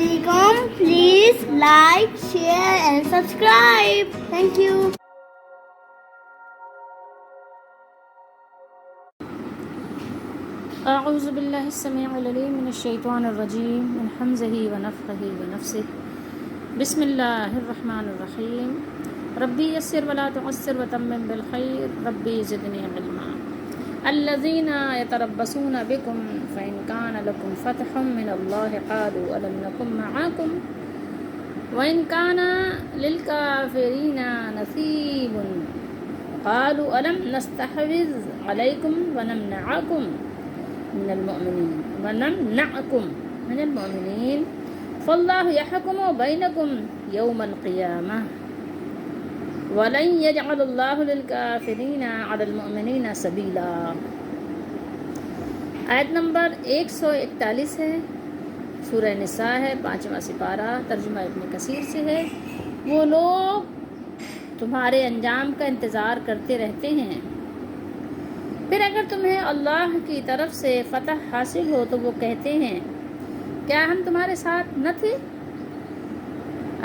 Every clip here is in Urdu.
alaikum. Please like, share and subscribe. Thank you. اعوذ باللہ السمیع العلیم من الشیطان الرجیم من حمزہ ونفخہ ونفثہ بسم اللہ الرحمن الرحیم ربی یسر ولا تعسر وتمم بالخیر ربی زدنی علما الذین یتربصون بکم فإن کان لکم فتح من اللہ قالوا ألم نکن معاکم وإن کان للکافرین نصیب قالوا ألم نستحوذ علیکم ونمنعکم من المؤمنین ونمنعکم من المؤمنین فاللہ یحکم بینکم یوم القیامہ ولن یجعل اللہ للکافرین علی المؤمنین سبیلا۔ آیت نمبر 141 ہے، سورہ نساء ہے، 5واں سپارہ، ترجمہ ابن کثیر سے ہے۔ وہ لوگ تمہارے انجام کا انتظار کرتے رہتے ہیں، پھر اگر تمہیں اللہ کی طرف سے فتح حاصل ہو تو وہ کہتے ہیں کیا ہم تمہارے ساتھ نہ تھے؟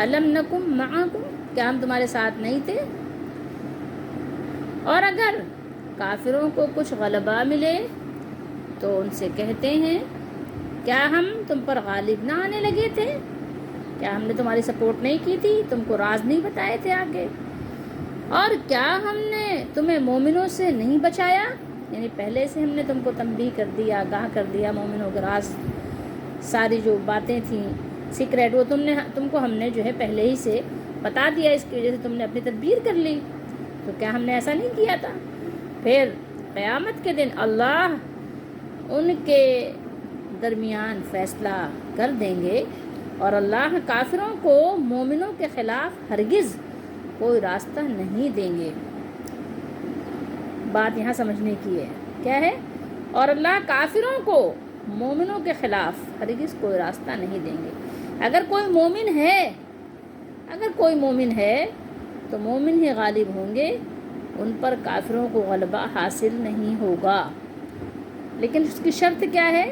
الم نکم معکم، کیا ہم تمہارے ساتھ نہیں تھے؟ اور اگر کافروں کو کچھ غلبہ ملے تو ان سے کہتے ہیں کیا ہم تم پر غالب نہ آنے لگے تھے؟ کیا ہم نے تمہاری سپورٹ نہیں کی تھی؟ تم کو راز نہیں بتائے تھے آگے؟ اور کیا ہم نے تمہیں مومنوں سے نہیں بچایا؟ یعنی پہلے سے ہم نے تم کو تنبیہ کر دیا، آگاہ کر دیا، مومنوں کے راز ساری جو باتیں تھیں سیکریٹ وہ تم کو ہم نے جو ہے پہلے ہی سے بتا دیا، اس کی وجہ سے تم نے اپنی تدبیر کر لی، تو کیا ہم نے ایسا نہیں کیا تھا؟ پھر قیامت کے دن اللہ ان کے درمیان فیصلہ کر دیں گے اور اللہ کافروں کو مومنوں کے خلاف ہرگز کوئی راستہ نہیں دیں گے۔ بات یہاں سمجھنے کی ہے، کیا ہے؟ اور اللہ کافروں کو مومنوں کے خلاف ہرگز کوئی راستہ نہیں دیں گے۔ اگر کوئی مومن ہے تو مومن ہی غالب ہوں گے، ان پر کافروں کو غلبہ حاصل نہیں ہوگا، لیکن اس کی شرط کیا ہے؟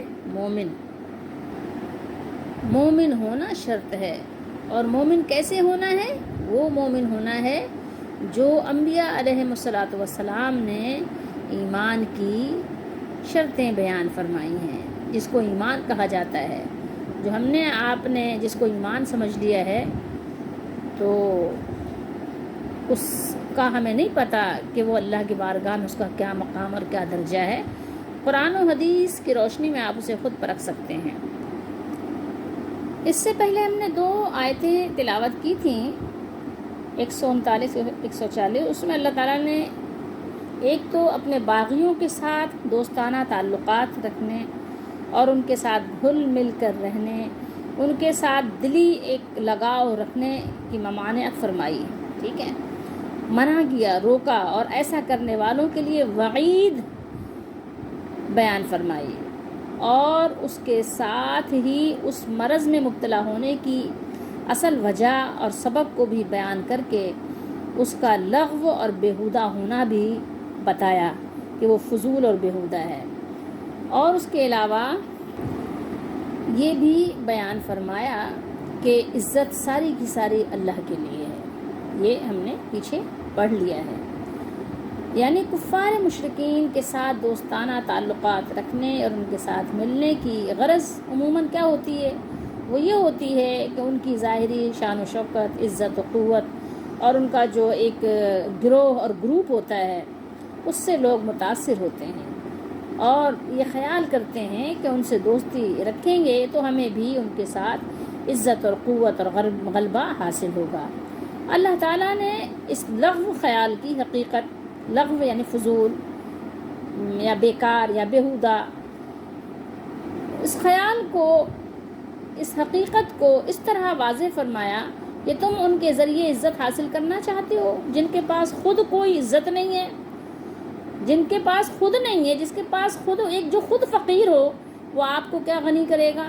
مومن ہونا شرط ہے۔ اور مومن کیسے ہونا ہے؟ وہ مومن ہونا ہے جو انبیاء علیہم الصلاۃ والسلام نے ایمان کی شرطیں بیان فرمائی ہیں، جس کو ایمان کہا جاتا ہے۔ جو آپ نے جس کو ایمان سمجھ لیا ہے تو اس کا ہمیں نہیں پتہ کہ وہ اللہ کی بارگاہ میں اس کا کیا مقام اور کیا درجہ ہے۔ قرآن و حدیث کی روشنی میں آپ اسے خود پرکھ سکتے ہیں۔ اس سے پہلے ہم نے 2 آیتیں تلاوت کی تھیں، 139 اور 140۔ اس میں اللہ تعالیٰ نے ایک تو اپنے باغیوں کے ساتھ دوستانہ تعلقات رکھنے اور ان کے ساتھ گھل مل کر رہنے، ان کے ساتھ دلی ایک لگاؤ رکھنے کی ممانعت فرمائی، ٹھیک ہے، منع کیا، روکا، اور ایسا کرنے والوں کے لیے وعید بیان فرمائی، اور اس کے ساتھ ہی اس مرض میں مبتلا ہونے کی اصل وجہ اور سبب کو بھی بیان کر کے اس کا لغو اور بیہودہ ہونا بھی بتایا کہ وہ فضول اور بیہودہ ہے۔ اور اس کے علاوہ یہ بھی بیان فرمایا کہ عزت ساری کی ساری اللہ کے لیے ہے، یہ ہم نے پیچھے پڑھ لیا ہے۔ یعنی کفار مشرکین کے ساتھ دوستانہ تعلقات رکھنے اور ان کے ساتھ ملنے کی غرض عموماً کیا ہوتی ہے؟ وہ یہ ہوتی ہے کہ ان کی ظاہری شان و شوکت، عزت و قوت اور ان کا جو ایک گروہ اور گروپ ہوتا ہے اس سے لوگ متاثر ہوتے ہیں اور یہ خیال کرتے ہیں کہ ان سے دوستی رکھیں گے تو ہمیں بھی ان کے ساتھ عزت اور قوت اور غلبہ حاصل ہوگا۔ اللہ تعالیٰ نے اس لغو خیال کی حقیقت، لغو یعنی فضول یا بیکار یا بیہودہ، اس خیال کو، اس حقیقت کو اس طرح واضح فرمایا کہ تم ان کے ذریعے عزت حاصل کرنا چاہتے ہو جن کے پاس خود کوئی عزت نہیں ہے، جن کے پاس خود نہیں ہے، جس کے پاس خود ایک جو خود فقیر ہو وہ آپ کو کیا غنی کرے گا،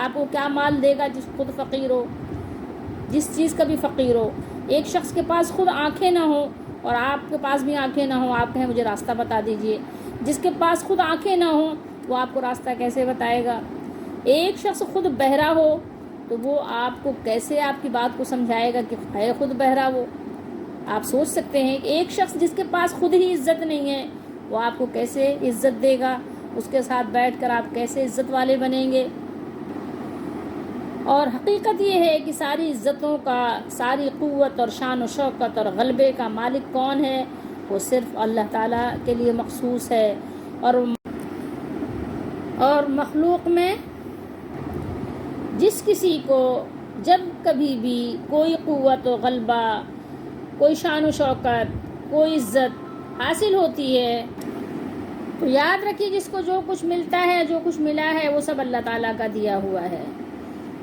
آپ کو کیا مال دے گا؟ جس خود فقیر ہو، جس چیز کا بھی فقیر ہو۔ ایک شخص کے پاس خود آنکھیں نہ ہو اور آپ کے پاس بھی آنکھیں نہ ہوں، آپ کہیں مجھے راستہ بتا دیجئے، جس کے پاس خود آنکھیں نہ ہوں وہ آپ کو راستہ کیسے بتائے گا؟ ایک شخص خود بہرا ہو تو تو وہ آپ کو کیسے آپ کی بات کو سمجھائے گا کہ ہے خود بہرا وہ؟ آپ سوچ سکتے ہیں کہ ایک شخص جس کے پاس خود ہی عزت نہیں ہے وہ آپ کو کیسے عزت دے گا؟ اس کے ساتھ بیٹھ کر آپ کیسے عزت والے بنیں گے؟ اور حقیقت یہ ہے کہ ساری عزتوں کا، ساری قوت اور شان و شوکت اور غلبے کا مالک کون ہے؟ وہ صرف اللہ تعالیٰ کے لیے مخصوص ہے۔ اور مخلوق میں جس کسی کو جب کبھی بھی کوئی قوت و غلبہ، کوئی شان و شوکت، کوئی عزت حاصل ہوتی ہے تو یاد رکھیے جس کو جو کچھ ملتا ہے، جو کچھ ملا ہے، وہ سب اللہ تعالیٰ کا دیا ہوا ہے۔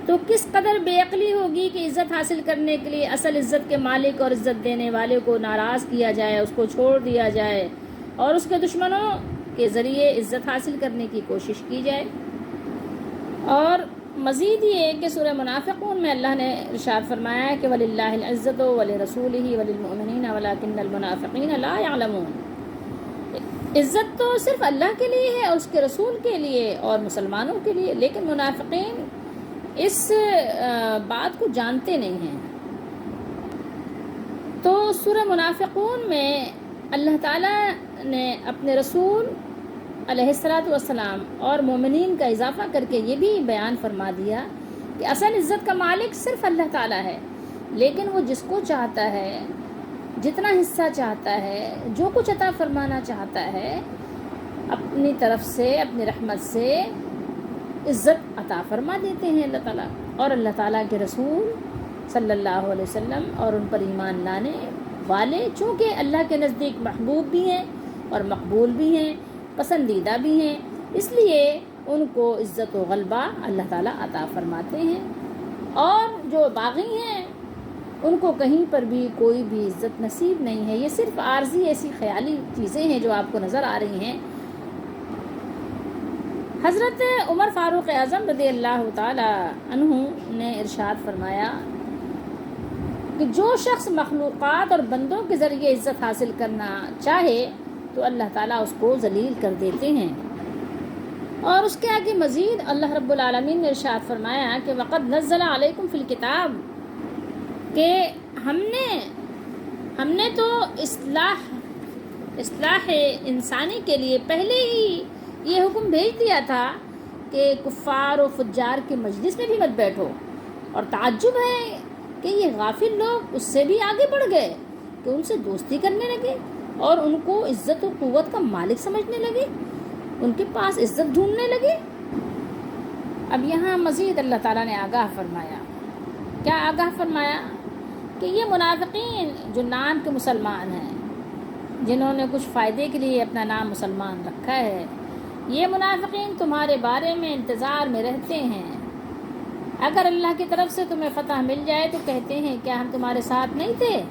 تو کس قدر بے عقلی ہوگی کہ عزت حاصل کرنے کے لیے اصل عزت کے مالک اور عزت دینے والے کو ناراض کیا جائے، اس کو چھوڑ دیا جائے اور اس کے دشمنوں کے ذریعے عزت حاصل کرنے کی کوشش کی جائے۔ اور مزید یہ کہ سورہ منافقون میں اللہ نے ارشاد فرمایا ہے کہ وَلِلَّهِ الْعِزَّةُ وَلِرَسُولِهِ وَلِلْمُؤْمِنِينَ وَلَكِنَّ الْمُنَافِقِينَ لَا يَعْلَمُونَ۔ عزت تو صرف اللہ کے لیے ہے اور اس کے رسول کے لیے اور مسلمانوں کے لیے، لیکن منافقین اس بات کو جانتے نہیں ہیں۔ تو سورہ منافقون میں اللہ تعالیٰ نے اپنے رسول علیہ الصلاۃ والسلام اور مومنین کا اضافہ کر کے یہ بھی بیان فرما دیا کہ اصل عزت کا مالک صرف اللہ تعالیٰ ہے، لیکن وہ جس کو چاہتا ہے، جتنا حصہ چاہتا ہے، جو کچھ عطا فرمانا چاہتا ہے، اپنی طرف سے، اپنی رحمت سے عزت عطا فرما دیتے ہیں اللہ تعالیٰ۔ اور اللہ تعالیٰ کے رسول صلی اللہ علیہ وسلم اور ان پر ایمان لانے والے چونکہ اللہ کے نزدیک محبوب بھی ہیں اور مقبول بھی ہیں، پسندیدہ بھی ہیں، اس لیے ان کو عزت و غلبہ اللہ تعالیٰ عطا فرماتے ہیں۔ اور جو باغی ہیں ان کو کہیں پر بھی کوئی بھی عزت نصیب نہیں ہے۔ یہ صرف عارضی ایسی خیالی چیزیں ہیں جو آپ کو نظر آ رہی ہیں۔ حضرت عمر فاروق اعظم رضی اللہ تعالی عنہ نے ارشاد فرمایا کہ جو شخص مخلوقات اور بندوں کے ذریعے عزت حاصل کرنا چاہے تو اللہ تعالیٰ اس کو ذلیل کر دیتے ہیں۔ اور اس کے آگے مزید اللہ رب العالمین نے ارشاد فرمایا کہ وَقَدْ نَزَّلَ عَلَيْكُمْ فِي الْكِتَابِ کہ ہم نے تو اصلاح انسانی کے لیے پہلے ہی یہ حکم بھیج دیا تھا کہ کفار و فجار کے مجلس میں بھی مت بیٹھو۔ اور تعجب ہے کہ یہ غافل لوگ اس سے بھی آگے بڑھ گئے کہ ان سے دوستی کرنے لگے اور ان کو عزت و قوت کا مالک سمجھنے لگے، ان کے پاس عزت ڈھونڈنے لگے۔ اب یہاں مزید اللہ تعالیٰ نے آگاہ فرمایا، کیا آگاہ فرمایا؟ کہ یہ منافقین جو نام کے مسلمان ہیں، جنہوں نے کچھ فائدے کے لیے اپنا نام مسلمان رکھا ہے، یہ منافقین تمہارے بارے میں انتظار میں رہتے ہیں۔ اگر اللہ کی طرف سے تمہیں فتح مل جائے تو کہتے ہیں کیا ہم تمہارے ساتھ نہیں تھے؟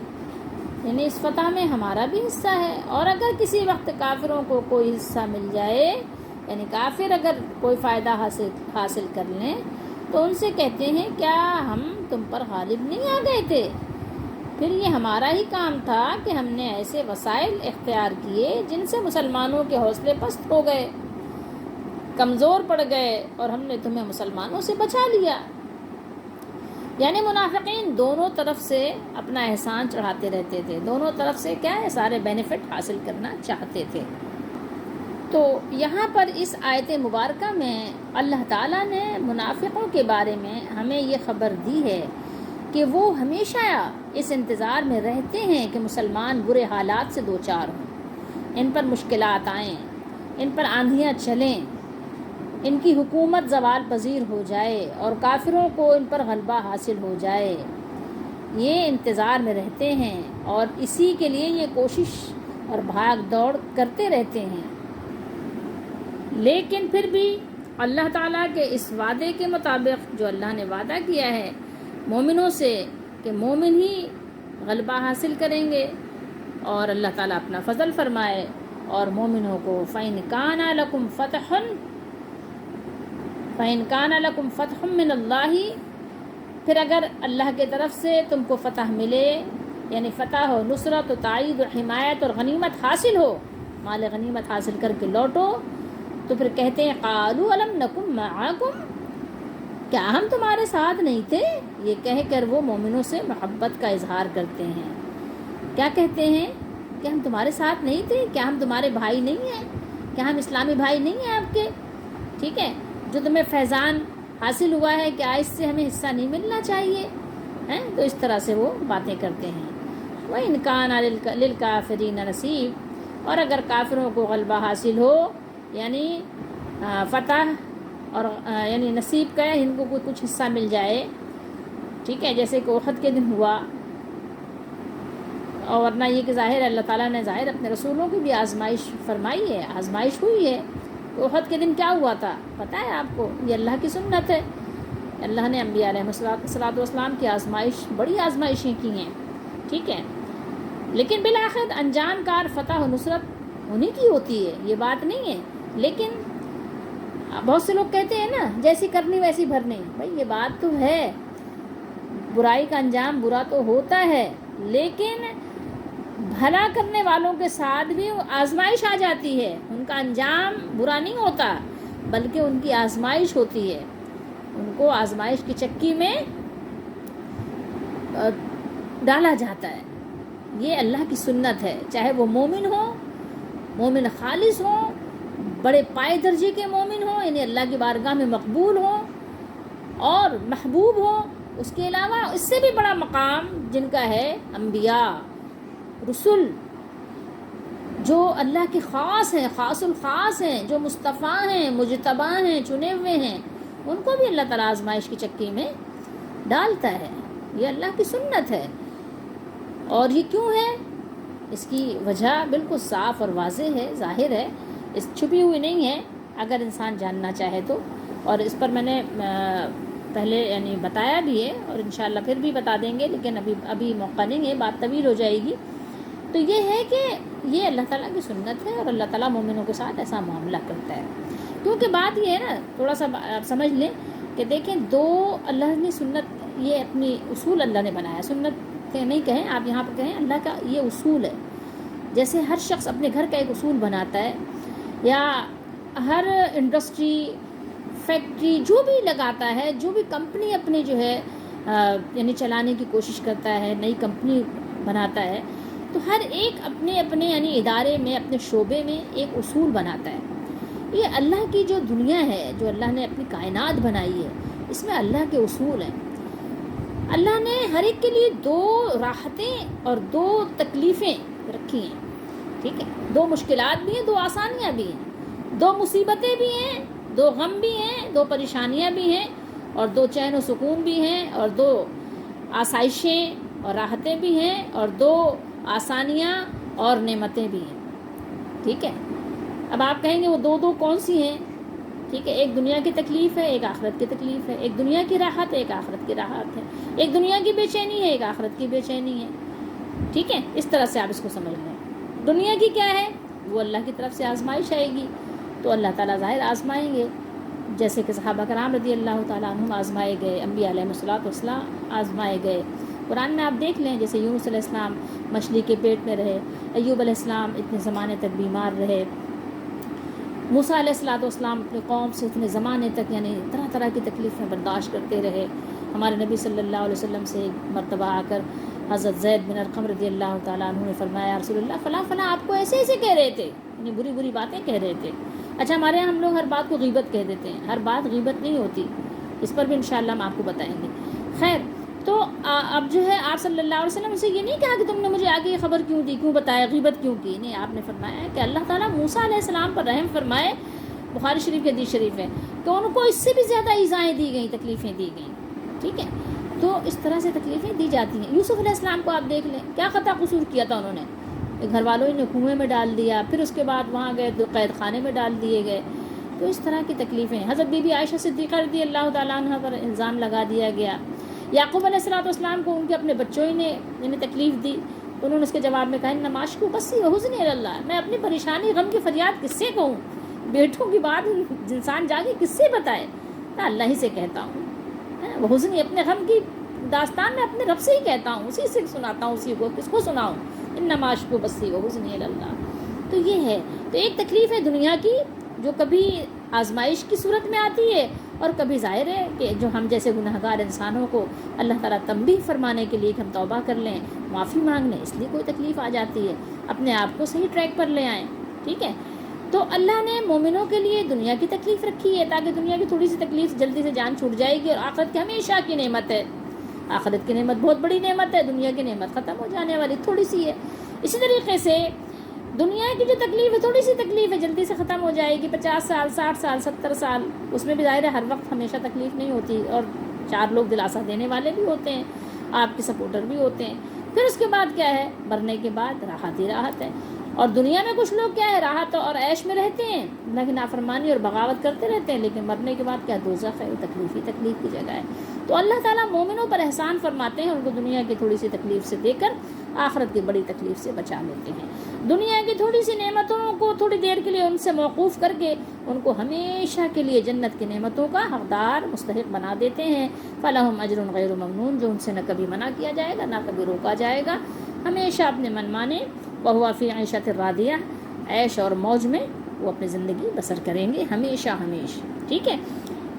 یعنی اس فتح میں ہمارا بھی حصہ ہے۔ اور اگر کسی وقت کافروں کو کوئی حصہ مل جائے، یعنی کافر اگر کوئی فائدہ حاصل کر لیں تو ان سے کہتے ہیں کیا ہم تم پر غالب نہیں آ گئے تھے؟ پھر یہ ہمارا ہی کام تھا کہ ہم نے ایسے وسائل اختیار کیے جن سے مسلمانوں کے حوصلے پست ہو گئے، کمزور پڑ گئے، اور ہم نے تمہیں مسلمانوں سے بچا لیا۔ یعنی منافقین دونوں طرف سے اپنا احسان چڑھاتے رہتے تھے، دونوں طرف سے کیا ہے، سارے بینیفٹ حاصل کرنا چاہتے تھے۔ تو یہاں پر اس آیت مبارکہ میں اللہ تعالیٰ نے منافقوں کے بارے میں ہمیں یہ خبر دی ہے کہ وہ ہمیشہ اس انتظار میں رہتے ہیں کہ مسلمان برے حالات سے دوچار ہوں، ان پر مشکلات آئیں، ان پر آندھیاں چلیں، ان کی حکومت زوال پذیر ہو جائے اور کافروں کو ان پر غلبہ حاصل ہو جائے۔ یہ انتظار میں رہتے ہیں اور اسی کے لیے یہ کوشش اور بھاگ دوڑ کرتے رہتے ہیں۔ لیکن پھر بھی اللہ تعالیٰ کے اس وعدے کے مطابق جو اللہ نے وعدہ کیا ہے مومنوں سے کہ مومن ہی غلبہ حاصل کریں گے اور اللہ تعالیٰ اپنا فضل فرمائے اور مومنوں کو فَإِنْ كَانَ لَكُمْ فَتْحٌ مِّنَ اللَّهِ، پھر اگر اللہ کے طرف سے تم کو فتح ملے، یعنی فتح ہو، نصرت و تائید و حمایت اور غنیمت حاصل ہو، مال غنیمت حاصل کر کے لوٹو، تو پھر کہتے ہیں قَالُوا أَلَمْ نَكُن مَّعَكُمْ، کیا ہم تمہارے ساتھ نہیں تھے؟ یہ کہہ کر وہ مومنوں سے محبت کا اظہار کرتے ہیں۔ کیا کہتے ہیں؟ کہ ہم تمہارے ساتھ نہیں تھے؟ کیا ہم تمہارے بھائی نہیں ہیں؟ کیا ہم اسلامی بھائی نہیں ہیں آپ کے؟ ٹھیک ہے، جو تمہیں فیضان حاصل ہوا ہے، کیا اس سے ہمیں حصہ نہیں ملنا چاہیے؟ تو اس طرح سے وہ باتیں کرتے ہیں۔ وَإِنْ كَانَ لِلْكَافِرِينَ نَصِيبٌ، اور اگر کافروں کو غلبہ حاصل ہو، یعنی فتح اور یعنی نصیب کا ہے، ان کو کچھ حصہ مل جائے، ٹھیک ہے، جیسے کہ احد کے دن ہوا، اور ورنہ یہ کہ ظاہر اللہ تعالیٰ نے ظاہر اپنے رسولوں کی بھی آزمائش فرمائی ہے، آزمائش ہوئی ہے۔ تو احد کے دن کیا ہوا تھا پتہ ہے آپ کو؟ یہ اللہ کی سنت ہے، اللہ نے انبیاء علیہ الصلوۃ والسلام کی آزمائش، بڑی آزمائشیں کی ہیں، ٹھیک ہے، لیکن بالآخر انجام کار فتح و نصرت انہیں کی ہوتی ہے، یہ بات نہیں ہے۔ لیکن بہت سے لوگ کہتے ہیں نا، جیسی کرنی ویسی بھرنی، بھائی یہ بات تو ہے، برائی کا انجام برا تو ہوتا ہے، لیکن بھلا کرنے والوں کے ساتھ بھی آزمائش آ جاتی ہے، ان کا انجام برا نہیں ہوتا بلکہ ان کی آزمائش ہوتی ہے، ان کو آزمائش کی چکی میں ڈالا جاتا ہے۔ یہ اللہ کی سنت ہے، چاہے وہ مومن ہو، مومن خالص ہو، بڑے پائے درجے کے مومن ہو، یعنی اللہ کی بارگاہ میں مقبول ہو اور محبوب ہو، اس کے علاوہ اس سے بھی بڑا مقام جن کا ہے انبیاء، رسول، جو اللہ کے خاص ہیں، خاص الخاص ہیں، جو مصطفیٰ ہیں، مجتبیٰ ہیں، چنے ہوئے ہیں، ان کو بھی اللہ تعالیٰ آزمائش کی چکی میں ڈالتا ہے۔ یہ اللہ کی سنت ہے، اور یہ کیوں ہے؟ اس کی وجہ بالکل صاف اور واضح ہے، ظاہر ہے، اس چھپی ہوئی نہیں ہے، اگر انسان جاننا چاہے تو۔ اور اس پر میں نے پہلے یعنی بتایا بھی ہے، اور انشاءاللہ پھر بھی بتا دیں گے، لیکن ابھی موقع نہیں ہے، بات طویل ہو جائے گی۔ تو یہ ہے کہ یہ اللہ تعالیٰ کی سنت ہے، اور اللہ تعالیٰ مومنوں کے ساتھ ایسا معاملہ کرتا ہے۔ کیونکہ بات یہ ہے نا، تھوڑا سا آپ سمجھ لیں کہ دیکھیں، دو اللہ نے سنت، یہ اپنی اصول اللہ نے بنایا، سنت نہیں کہیں آپ، یہاں پر کہیں اللہ کا یہ اصول ہے۔ جیسے ہر شخص اپنے گھر کا ایک اصول بناتا ہے، یا ہر انڈسٹری، فیکٹری جو بھی لگاتا ہے، جو بھی کمپنی اپنی جو ہے یعنی چلانے کی کوشش کرتا ہے، نئی کمپنی بناتا ہے، تو ہر ایک اپنے اپنے یعنی ادارے میں، اپنے شعبے میں ایک اصول بناتا ہے۔ یہ اللہ کی جو دنیا ہے، جو اللہ نے اپنی کائنات بنائی ہے، اس میں اللہ کے اصول ہیں۔ اللہ نے ہر ایک کے لیے دو راحتیں اور دو تکلیفیں رکھی ہیں، ٹھیک ہے، دو مشکلات بھی ہیں، دو آسانیاں بھی ہیں، دو مصیبتیں بھی ہیں، دو غم بھی ہیں، دو پریشانیاں بھی ہیں، اور دو چین و سکون بھی ہیں، اور دو آسائشیں اور راحتیں بھی ہیں، اور دو آسانیاں اور نعمتیں بھی ہیں، ٹھیک ہے۔ اب آپ کہیں گے وہ دو کون سی ہیں؟ ٹھیک ہے، ایک دنیا کی تکلیف ہے، ایک آخرت کی تکلیف ہے، ایک دنیا کی راحت ہے، ایک آخرت کی راحت ہے، ایک دنیا کی بے چینی ہے، ایک آخرت کی بے چینی ہے، ٹھیک ہے، اس طرح سے آپ اس کو سمجھ لیں۔ دنیا کی کیا ہے؟ وہ اللہ کی طرف سے آزمائش آئے گی، تو اللہ تعالیٰ ظاہر آزمائیں گے، جیسے کہ صحابہ کرام رضی اللہ تعالیٰ عنہم آزمائے گئے، انبیاء علیہ الصلوۃ والسلام آزمائے گئے۔ قرآن میں آپ دیکھ لیں، جیسے یونس علیہ السلام مچھلی کے پیٹ میں رہے، ایوب علیہ السلام اتنے زمانے تک بیمار رہے، موسیٰ علیہ الصلوۃ والسلام اپنے قوم سے اتنے زمانے تک یعنی طرح طرح کی تکلیفیں برداشت کرتے رہے۔ ہمارے نبی صلی اللہ علیہ وسلم سے ایک مرتبہ آ کر حضرت زید بن ارقم رضی اللہ تعالیٰ عنہ نے فرمایا، یا رسول اللہ، فلاں فلاں آپ کو ایسے ایسے کہہ رہے تھے، یعنی بری بری باتیں کہہ رہے تھے۔ اچھا، ہمارے یہاں ہم لوگ ہر بات کو غیبت کہہ دیتے ہیں، ہر بات غیبت نہیں ہوتی، اس پر بھی انشاءاللہ ہم آپ کو بتائیں گے۔ خیر، تو اب جو ہے آپ صلی اللہ علیہ وسلم سے یہ نہیں کہا کہ تم نے مجھے آگے یہ خبر کیوں دی، کیوں بتایا، غیبت کیوں کی، نہیں، آپ نے فرمایا کہ اللہ تعالیٰ موسیٰ علیہ السلام پر رحم فرمائے، بخاری شریف کی حدیث شریف ہے کہ ان کو اس سے بھی زیادہ ایذائیں دی گئیں، تکلیفیں دی گئیں، ٹھیک ہے۔ تو اس طرح سے تکلیفیں دی جاتی ہیں۔ یوسف علیہ السلام کو آپ دیکھ لیں، کیا خطا قصور کیا تھا انہوں نے، گھر والوں نے کنویں میں ڈال دیا، پھر اس کے بعد وہاں گئے تو قید خانے میں ڈال دیے گئے، تو اس طرح کی تکلیفیں۔ حضرت بی بی عائشہ صدیقہ رضی اللہ تعالیٰ عنہ پر الزام لگا دیا گیا، یعقوب علیہ السلام کو ان کے اپنے بچوں ہی نے تکلیف دی، تو انہوں نے اس کے جواب میں کہا، ان معاشقو بسی وحزنی الی اللہ، میں اپنی پریشانی غم کی فریاد کس سے کہوں، بیٹوں کی بات انسان جا کے کس سے بتائے، میں اللہ ہی سے کہتا ہوں، وحزنی، اپنے غم کی داستان میں اپنے رب سے ہی کہتا ہوں، اسی سے سناتا ہوں، اسی کو کس کو سناؤں، ان معاشقو بسی وحزنی الی اللہ۔ تو یہ ہے، تو ایک تکلیف ہے دنیا کی جو کبھی آزمائش کی صورت میں آتی ہے، اور کبھی ظاہر ہے کہ جو ہم جیسے گنہگار انسانوں کو اللہ تعالیٰ تنبیہ فرمانے کے لیے کہ ہم توبہ کر لیں، معافی مانگ لیں، اس لیے کوئی تکلیف آ جاتی ہے، اپنے آپ کو صحیح ٹریک پر لے آئیں، ٹھیک ہے۔ تو اللہ نے مومنوں کے لیے دنیا کی تکلیف رکھی ہے تاکہ دنیا کی تھوڑی سی تکلیف جلدی سے جان چھوٹ جائے گی، اور آخرت کی ہمیشہ کی نعمت ہے، آخرت کی نعمت بہت بڑی نعمت ہے، دنیا کی نعمت ختم ہو جانے والی تھوڑی سی ہے۔ اسی طریقے سے دنیا کی جو تکلیف ہے، تھوڑی سی تکلیف ہے، جلدی سے ختم ہو جائے گی، 50 سال 60 سال 70 سال، اس میں بھی ظاہر ہے ہر وقت ہمیشہ تکلیف نہیں ہوتی، اور 4 لوگ دلاسا دینے والے بھی ہوتے ہیں، آپ کے سپورٹر بھی ہوتے ہیں۔ پھر اس کے بعد کیا ہے، مرنے کے بعد راحت ہی راحت ہے۔ اور دنیا میں کچھ لوگ کیا ہے، راحت اور عیش میں رہتے ہیں، اللہ کی نافرمانی اور بغاوت کرتے رہتے ہیں، لیکن مرنے کے بعد کیا دوزخ ہے، وہ تکلیف ہی تکلیف کی جگہ ہے۔ تو اللہ تعالیٰ مومنوں پر احسان فرماتے ہیں، ان کو دنیا کی تھوڑی سی تکلیف سے دے کر آخرت کی بڑی تکلیف سے بچا لیتے ہیں۔ دنیا کی تھوڑی سی نعمتوں کو تھوڑی دیر کے لیے ان سے موقوف کر کے ان کو ہمیشہ کے لیے جنت کی نعمتوں کا حقدار مستحق بنا دیتے ہیں۔ فَلَهُمْ أَجْرٌ غَيْرُ مَمْنُونٌ، جو ان سے نہ کبھی منع کیا جائے گا نہ کبھی روکا جائے گا، ہمیشہ اپنے من مانے، وَهُوَ فِي عِيشَةٍ رَاضِيَةٍ، عیش اور موج میں وہ اپنی زندگی بسر کریں گے ہمیشہ ہمیشہ، ٹھیک ہے۔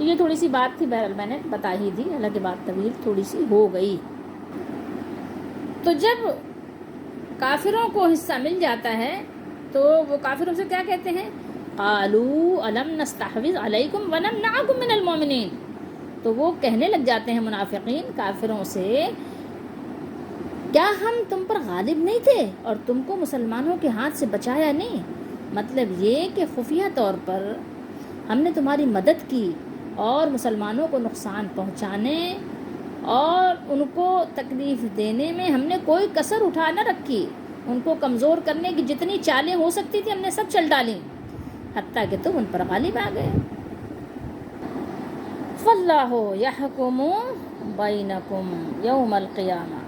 یہ تھوڑی سی بات تھی، بہرحال میں نے بتا ہی دی، حالانکہ بات طویل تھوڑی سی ہو گئی۔ تو جب کافروں کو حصہ مل جاتا ہے تو وہ کافروں سے کیا کہتے ہیں، قالوا الم نستحوذ علیکم ونمنعکم من المؤمنین، تو وہ کہنے لگ جاتے ہیں منافقین کافروں سے، کیا ہم تم پر غالب نہیں تھے اور تم کو مسلمانوں کے ہاتھ سے بچایا نہیں؟ مطلب یہ کہ خفیہ طور پر ہم نے تمہاری مدد کی اور مسلمانوں کو نقصان پہنچانے اور ان کو تکلیف دینے میں ہم نے کوئی کسر اٹھا نہ رکھی، ان کو کمزور کرنے کی جتنی چالیں ہو سکتی تھی ہم نے سب چل ڈالیں، حتیٰ کہ تم ان پر غالب آ گئے۔ فاللہ یحکم بینکم یوم القیامہ،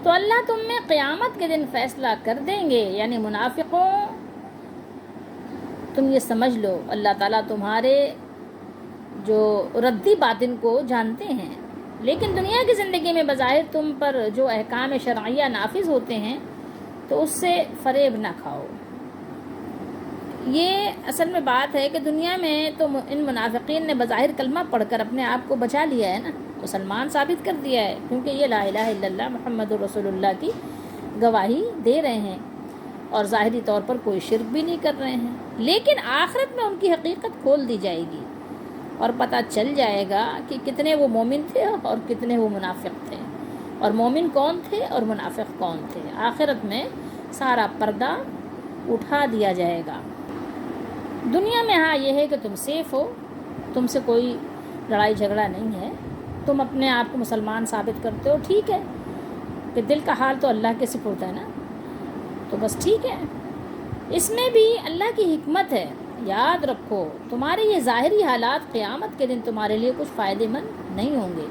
تو اللہ تم میں قیامت کے دن فیصلہ کر دیں گے، یعنی منافقوں تم یہ سمجھ لو اللہ تعالیٰ تمہارے جو ردی باطن کو جانتے ہیں، لیکن دنیا کی زندگی میں بظاہر تم پر جو احکام شرعیہ نافذ ہوتے ہیں تو اس سے فریب نہ کھاؤ۔ یہ اصل میں بات ہے کہ دنیا میں تو ان منافقین نے بظاہر کلمہ پڑھ کر اپنے آپ کو بچا لیا ہے نا، مسلمان ثابت کر دیا ہے، کیونکہ یہ لا الہ الا اللہ محمد رسول اللہ کی گواہی دے رہے ہیں اور ظاہری طور پر کوئی شرک بھی نہیں کر رہے ہیں، لیکن آخرت میں ان کی حقیقت کھول دی جائے گی اور پتہ چل جائے گا کہ کتنے وہ مومن تھے اور کتنے وہ منافق تھے، اور مومن کون تھے اور منافق کون تھے۔ آخرت میں سارا پردہ اٹھا دیا جائے گا۔ دنیا میں ہاں یہ ہے کہ تم سیف ہو، تم سے کوئی لڑائی جھگڑا نہیں ہے، تم اپنے آپ کو مسلمان ثابت کرتے ہو، ٹھیک ہے، کہ دل کا حال تو اللہ کے سپرد ہے نا، تو بس ٹھیک ہے۔ اس میں بھی اللہ کی حکمت ہے، یاد رکھو تمہارے یہ ظاہری حالات قیامت کے دن تمہارے لیے کچھ فائدے مند نہیں ہوں گے،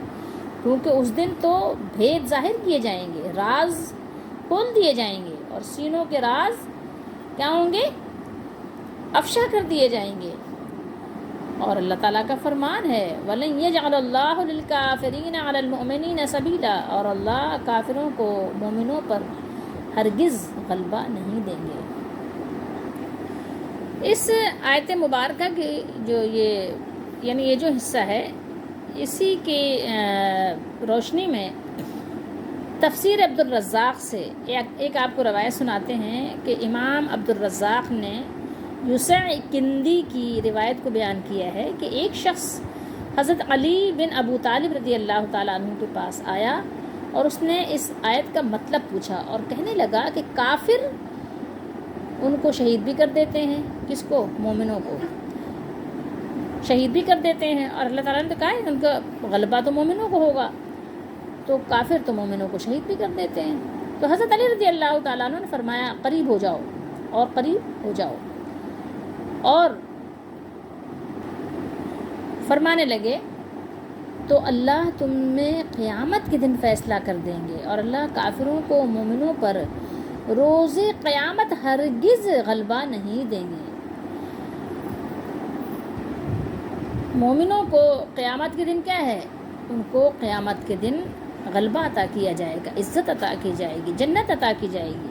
کیونکہ اس دن تو بھید ظاہر کیے جائیں گے، راز کھول دیے جائیں گے، اور سینوں کے راز کیا ہوں گے، افشا کر دیے جائیں گے۔ اور اللہ تعالیٰ کا فرمان ہے وَلَن يَجْعَلَ اللَّهُ لِلْكَافِرِينَ عَلَى الْمُؤْمِنِينَ سَبِيلًا، اور اللہ کافروں کو مومنوں پر ہرگز غلبہ نہیں دیں گے۔ اس آیت مبارکہ کی جو یہ جو حصہ ہے، اسی کی روشنی میں تفسیر عبدالرزاق سے ایک آپ کو روایت سناتے ہیں کہ امام عبدالرزاق نے یوسع کندی کی روایت کو بیان کیا ہے کہ ایک شخص حضرت علی بن ابو طالب رضی اللہ تعالیٰ عنہ کے پاس آیا اور اس نے اس آیت کا مطلب پوچھا اور کہنے لگا کہ کافر ان کو شہید بھی کر دیتے ہیں، کس کو، مومنوں کو شہید بھی کر دیتے ہیں، اور اللہ تعالیٰ نے تو کہا ہے ان کا غلبہ تو مومنوں کو ہوگا، تو کافر تو مومنوں کو شہید بھی کر دیتے ہیں۔ تو حضرت علی رضی اللہ تعالیٰ عنہ نے فرمایا قریب ہو جاؤ اور قریب ہو جاؤ، اور فرمانے لگے تو اللہ تم میں قیامت کے دن فیصلہ کر دیں گے، اور اللہ کافروں کو مومنوں پر روز قیامت ہرگز غلبہ نہیں دیں گے۔ مومنوں کو قیامت کے دن کیا ہے، ان کو قیامت کے دن غلبہ عطا کیا جائے گا، عزت عطا کی جائے گی، جنت عطا کی جائے گی۔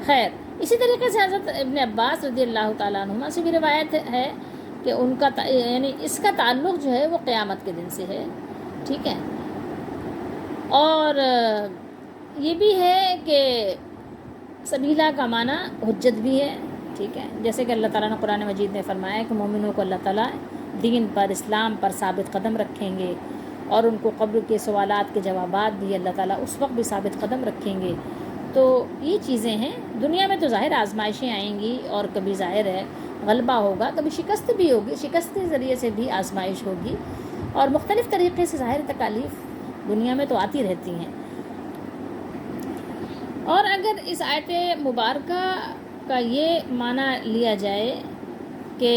خیر، اسی طریقے سے حضرت ابن عباس رضی اللہ تعالیٰ عنہما سے بھی روایت ہے کہ ان کا یعنی اس کا تعلق جو ہے وہ قیامت کے دن سے ہے، ٹھیک ہے۔ اور یہ بھی ہے کہ سبیلا کا معنی حجت بھی ہے، ٹھیک ہے، جیسے کہ اللہ تعالیٰ نے قرآن مجید میں فرمایا ہے کہ مومنوں کو اللہ تعالیٰ دین پر، اسلام پر ثابت قدم رکھیں گے، اور ان کو قبر کے سوالات کے جوابات بھی اللہ تعالیٰ اس وقت بھی ثابت قدم رکھیں گے۔ تو یہ چیزیں ہیں، دنیا میں تو ظاہر آزمائشیں آئیں گی، اور کبھی ظاہر ہے غلبہ ہوگا، کبھی شکست بھی ہوگی، شکست کے ذریعے سے بھی آزمائش ہوگی، اور مختلف طریقے سے ظاہر تکالیف دنیا میں تو آتی رہتی ہیں۔ اور اگر اس آیت مبارکہ کا یہ معنی لیا جائے کہ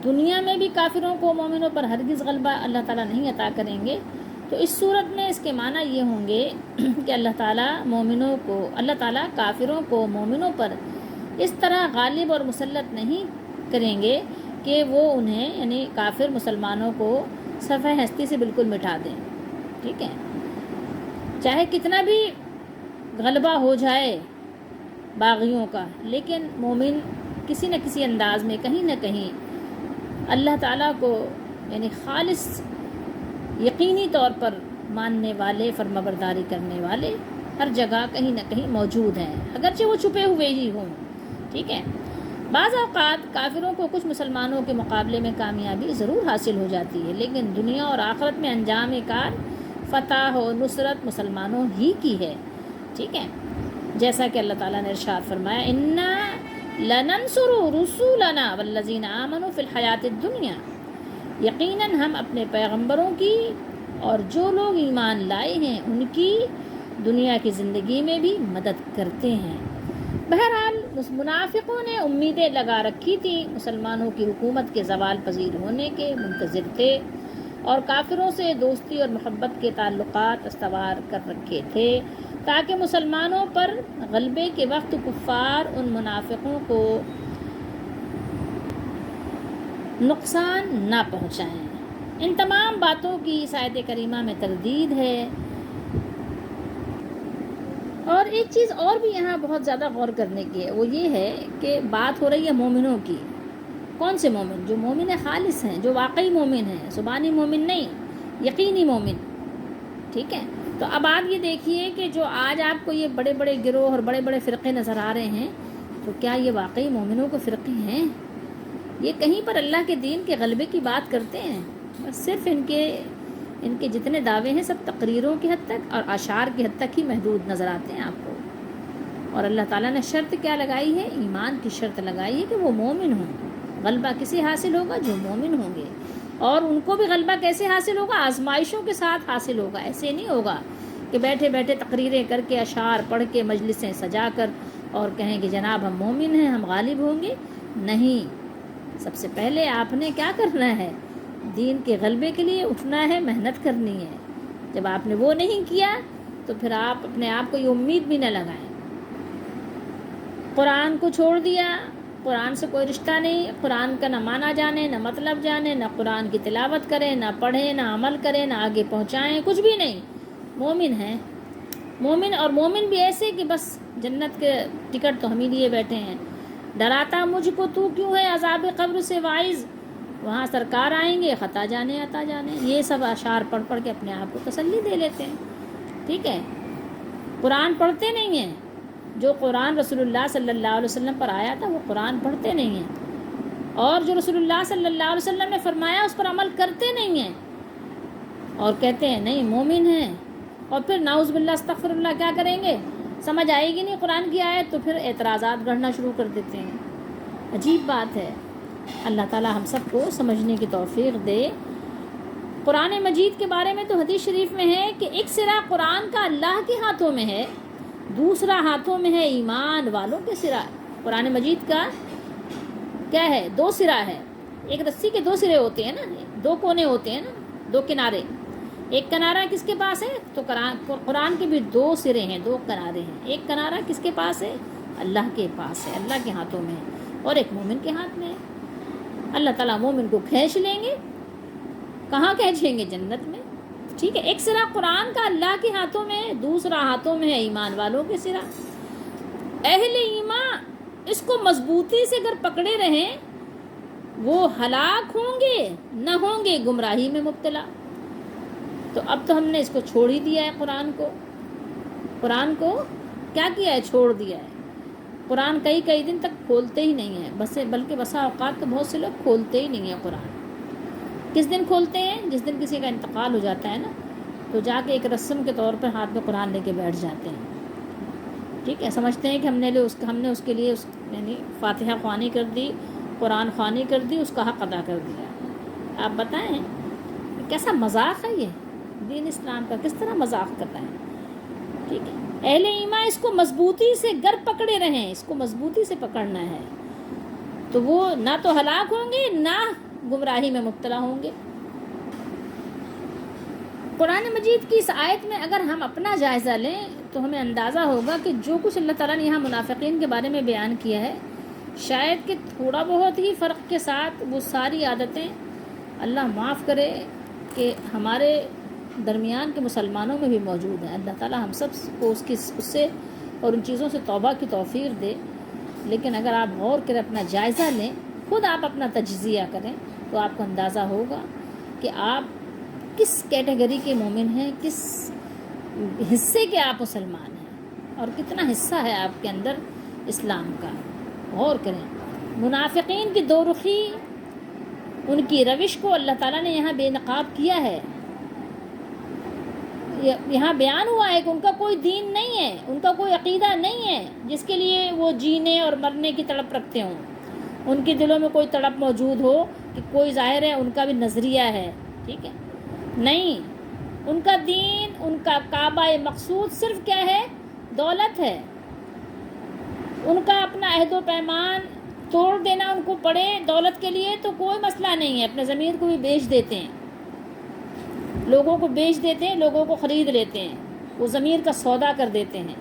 دنیا میں بھی کافروں کو مومنوں پر ہرگز غلبہ اللہ تعالیٰ نہیں عطا کریں گے، تو اس صورت میں اس کے معنی یہ ہوں گے کہ اللہ تعالیٰ کافروں کو مومنوں پر اس طرح غالب اور مسلط نہیں کریں گے کہ وہ انہیں یعنی کافر مسلمانوں کو صفحہ ہستی سے بالکل مٹا دیں، ٹھیک ہے، چاہے کتنا بھی غلبہ ہو جائے باغیوں کا، لیکن مومن کسی نہ کسی انداز میں کہیں نہ کہیں اللہ تعالیٰ کو یعنی خالص یقینی طور پر ماننے والے، فرمانبرداری کرنے والے ہر جگہ کہیں نہ کہیں موجود ہیں، اگرچہ وہ چھپے ہوئے ہی ہوں، ٹھیک ہے۔ بعض اوقات کافروں کو کچھ مسلمانوں کے مقابلے میں کامیابی ضرور حاصل ہو جاتی ہے، لیکن دنیا اور آخرت میں انجام کار، فتح و نصرت مسلمانوں ہی کی ہے، ٹھیک ہے، جیسا کہ اللہ تعالیٰ نے ارشاد فرمایا انا لننصر رسولنا والذین آمنوا فی الحیات الدنیا، یقیناً ہم اپنے پیغمبروں کی اور جو لوگ ایمان لائے ہیں ان کی دنیا کی زندگی میں بھی مدد کرتے ہیں۔ بہرحال منافقوں نے امیدیں لگا رکھی تھیں، مسلمانوں کی حکومت کے زوال پذیر ہونے کے منتظر تھے، اور کافروں سے دوستی اور محبت کے تعلقات استوار کر رکھے تھے تاکہ مسلمانوں پر غلبے کے وقت کفار ان منافقوں کو نقصان نہ پہنچائیں۔ ان تمام باتوں کی اس آیت کریمہ میں تردید ہے۔ اور ایک چیز اور بھی یہاں بہت زیادہ غور کرنے کی ہے، وہ یہ ہے کہ بات ہو رہی ہے مومنوں کی۔ کون سے مومن؟ جو مومن خالص ہیں، جو واقعی مومن ہیں، زبانی مومن نہیں، یقینی مومن، ٹھیک ہے۔ تو اب آپ یہ دیکھیے کہ جو آج آپ کو یہ بڑے بڑے گروہ اور بڑے بڑے فرقے نظر آ رہے ہیں، تو کیا یہ واقعی مومنوں کے فرقے ہیں؟ یہ کہیں پر اللہ کے دین کے غلبے کی بات کرتے ہیں؟ بس صرف ان کے جتنے دعوے ہیں سب تقریروں کی حد تک اور اشعار کی حد تک ہی محدود نظر آتے ہیں آپ کو۔ اور اللہ تعالیٰ نے شرط کیا لگائی ہے؟ ایمان کی شرط لگائی ہے کہ وہ مومن ہوں۔ غلبہ کسے حاصل ہوگا؟ جو مومن ہوں گے۔ اور ان کو بھی غلبہ کیسے حاصل ہوگا؟ آزمائشوں کے ساتھ حاصل ہوگا۔ ایسے نہیں ہوگا کہ بیٹھے بیٹھے تقریریں کر کے، اشعار پڑھ کے، مجلسیں سجا کر اور کہیں کہ جناب ہم مومن ہیں، ہم غالب ہوں گے۔ نہیں، سب سے پہلے آپ نے کیا کرنا ہے؟ دین کے غلبے کے لیے اٹھنا ہے، محنت کرنی ہے۔ جب آپ نے وہ نہیں کیا تو پھر آپ اپنے آپ کو یہ امید بھی نہ لگائیں۔ قرآن کو چھوڑ دیا، قرآن سے کوئی رشتہ نہیں، قرآن کا نہ معنی جانے، نہ مطلب جانے، نہ قرآن کی تلاوت کریں، نہ پڑھیں، نہ عمل کریں، نہ آگے پہنچائیں، کچھ بھی نہیں۔ مومن ہیں، مومن، اور مومن بھی ایسے کہ بس جنت کے ٹکٹ تو ہم ہی لیے بیٹھے ہیں۔ ڈراتا مجھ کو تو کیوں ہے عذاب قبر سے واعظ، وہاں سرکار آئیں گے، خطا جانے عطا جانے، یہ سب اشعار پڑھ پڑھ کے اپنے آپ کو تسلی دے لیتے ہیں، ٹھیک ہے۔ قرآن پڑھتے نہیں ہیں، جو قرآن رسول اللہ صلی اللہ علیہ وسلم پر آیا تھا وہ قرآن پڑھتے نہیں ہیں، اور جو رسول اللہ صلی اللہ علیہ وسلم نے فرمایا اس پر عمل کرتے نہیں ہیں، اور کہتے ہیں نہیں مومن ہیں، اور پھر نعوذ باللہ استغفر اللہ کیا کریں گے؟ سمجھ آئے گی نہیں قرآن کی آیت تو پھر اعتراضات گڑھنا شروع کر دیتے ہیں۔ عجیب بات ہے۔ اللہ تعالی ہم سب کو سمجھنے کی توفیق دے۔ قرآن مجید کے بارے میں تو حدیث شریف میں ہے کہ ایک سرا قرآن کا اللہ کے ہاتھوں میں ہے، دوسرا ہاتھوں میں ہے ایمان والوں کے سرا۔ قرآن مجید کا کیا ہے؟ دو سرا ہے۔ ایک رسی کے دو سرے ہوتے ہیں نا، دو کونے ہوتے ہیں نا، دو کنارے۔ ایک کنارہ کس کے پاس ہے؟ تو قرآن کے بھی دو سرے ہیں، دو کنارے ہیں۔ ایک کنارہ کس کے پاس ہے؟ اللہ کے پاس ہے، اللہ کے ہاتھوں میں ہے، اور ایک مومن کے ہاتھ میں ہے۔ اللہ تعالیٰ مومن کو کھینچ لیں گے، کہاں کھینچیں گے؟ جنت میں، ٹھیک ہے۔ ایک سرا قرآن کا اللہ کے ہاتھوں میں ہے، دوسرا ہاتھوں میں ہے ایمان والوں کے سرا۔ اہل ایمان اس کو مضبوطی سے اگر پکڑے رہیں وہ ہلاک ہوں گے نہ ہوں گے گمراہی میں مبتلا۔ تو اب تو ہم نے اس کو چھوڑ ہی دیا ہے، قرآن کو کیا کیا ہے؟ چھوڑ دیا ہے۔ قرآن کئی دن تک کھولتے ہی نہیں ہیں، بلکہ بسا اوقات تو بہت سے لوگ کھولتے ہی نہیں ہیں قرآن۔ کس دن کھولتے ہیں؟ جس دن کسی کا انتقال ہو جاتا ہے نا، تو جا کے ایک رسم کے طور پر ہاتھ میں قرآن لے کے بیٹھ جاتے ہیں، ٹھیک ہے، سمجھتے ہیں کہ ہم نے اس کے لیے یعنی فاتحہ خوانی کر دی، قرآن خوانی کر دی، اس کا حق ادا کر دیا۔ آپ بتائیں کیسا مذاق ہے یہ دین اسلام کا، کس طرح مذاق کرتا ہے، ٹھیک ہے۔ اہل ایمان اس کو مضبوطی سے گر پکڑے رہیں، اس کو مضبوطی سے پکڑنا ہے، تو وہ نہ تو ہلاک ہوں گے نہ گمراہی میں مبتلا ہوں گے۔ قرآن مجید کی اس آیت میں اگر ہم اپنا جائزہ لیں تو ہمیں اندازہ ہوگا کہ جو کچھ اللہ تعالیٰ نے یہاں منافقین کے بارے میں بیان کیا ہے، شاید کہ تھوڑا بہت ہی فرق کے ساتھ وہ ساری عادتیں اللہ معاف کرے کہ ہمارے درمیان کے مسلمانوں میں بھی موجود ہیں۔ اللہ تعالیٰ ہم سب کو اس سے اور ان چیزوں سے توبہ کی توفیق دے۔ لیکن اگر آپ غور کریں، اپنا جائزہ لیں، خود آپ اپنا تجزیہ کریں، تو آپ کو اندازہ ہوگا کہ آپ کس کیٹیگری کے مومن ہیں، کس حصے کے آپ مسلمان ہیں، اور کتنا حصہ ہے آپ کے اندر اسلام کا۔ غور کریں، منافقین کی دو رخی، ان کی روش کو اللہ تعالیٰ نے یہاں بے نقاب کیا ہے۔ یہاں بیان ہوا ہے کہ ان کا کوئی دین نہیں ہے، ان کا کوئی عقیدہ نہیں ہے جس کے لیے وہ جینے اور مرنے کی تڑپ رکھتے ہوں، ان کے دلوں میں کوئی تڑپ موجود ہو کہ کوئی ظاہر ہے ان کا بھی نظریہ ہے، ٹھیک ہے، نہیں، ان کا دین، ان کا کعبہ مقصود صرف کیا ہے؟ دولت ہے۔ ان کا اپنا عہد و پیمان توڑ دینا ان کو پڑے دولت کے لیے تو کوئی مسئلہ نہیں ہے، اپنے ضمیر کو بھی بیچ دیتے ہیں، لوگوں کو بیچ دیتے ہیں، لوگوں کو خرید لیتے ہیں، وہ ضمیر کا سودا کر دیتے ہیں،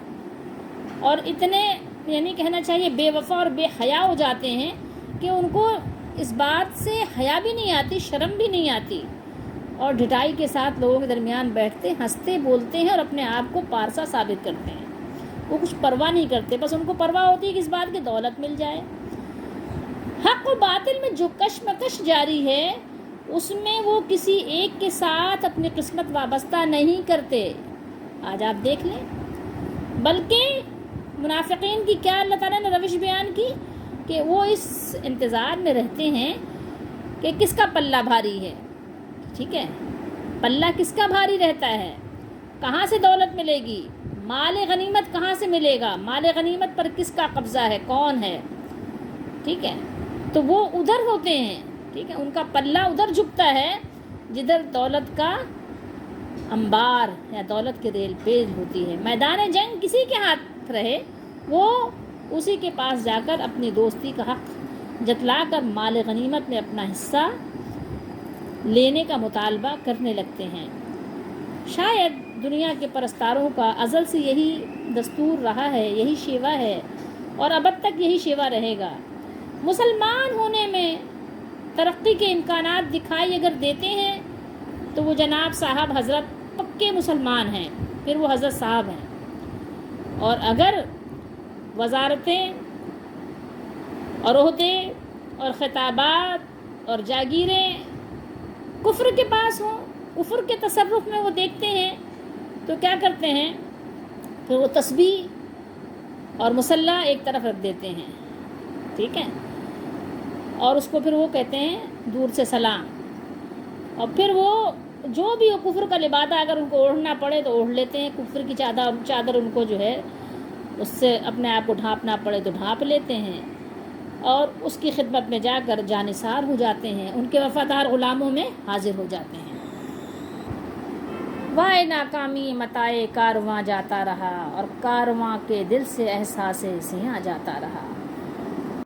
اور اتنے یعنی کہنا چاہیے بے وفا اور بے حیا ہو جاتے ہیں کہ ان کو اس بات سے حیا بھی نہیں آتی، شرم بھی نہیں آتی، اور ڈھٹائی کے ساتھ لوگوں کے درمیان بیٹھتے، ہنستے، بولتے ہیں اور اپنے آپ کو پارسا ثابت کرتے ہیں۔ وہ کچھ پرواہ نہیں کرتے، بس ان کو پرواہ ہوتی ہے کہ اس بات کی دولت مل جائے۔ حق و باطل میں جو کشمکش جاری ہے، اس میں وہ کسی ایک کے ساتھ اپنی قسمت وابستہ نہیں کرتے۔ آج آپ دیکھ لیں، بلکہ منافقین کی کیا اللہ تعالیٰ نے روش بیان کی کہ وہ اس انتظار میں رہتے ہیں کہ کس کا پلہ بھاری ہے، ٹھیک ہے، پلہ کس کا بھاری رہتا ہے، کہاں سے دولت ملے گی، مال غنیمت کہاں سے ملے گا، مال غنیمت پر کس کا قبضہ ہے، کون ہے، ٹھیک ہے، تو وہ ادھر ہوتے ہیں، ٹھیک ہے، ان کا پلہ ادھر جھکتا ہے جدھر دولت کا انبار یا دولت کی ریل پیل ہوتی ہے۔ میدان جنگ کسی کے ہاتھ رہے، وہ اسی کے پاس جا کر اپنی دوستی کا حق جتلا کر مال غنیمت میں اپنا حصہ لینے کا مطالبہ کرنے لگتے ہیں۔ شاید دنیا کے پرستاروں کا ازل سے یہی دستور رہا ہے، یہی شیوا ہے، اور ابد تک یہی شیوا رہے گا۔ مسلمان ہونے میں ترقی کے امکانات دکھائی اگر دیتے ہیں تو وہ جناب صاحب حضرت پکے مسلمان ہیں، پھر وہ حضرت صاحب ہیں، اور اگر وزارتیں اور عہدے اور خطابات اور جاگیریں کفر کے پاس ہوں، کفر کے تصرف میں وہ دیکھتے ہیں، تو کیا کرتے ہیں؟ پھر وہ تسبیح اور مصلی ایک طرف رکھ دیتے ہیں، ٹھیک ہے، اور اس کو پھر وہ کہتے ہیں دور سے سلام، اور پھر وہ جو بھی کفر کا لبادہ اگر ان کو اوڑھنا پڑے تو اوڑھ لیتے ہیں، کفر کی چادر ان کو جو ہے اس سے اپنے آپ کو ڈھانپنا پڑے تو ڈھانپ لیتے ہیں، اور اس کی خدمت میں جا کر جانثار ہو جاتے ہیں، ان کے وفادار غلاموں میں حاضر ہو جاتے ہیں۔ وائے ناکامی متائے کارواں جاتا رہا، اور کارواں کے دل سے احساس سیاں جاتا رہا۔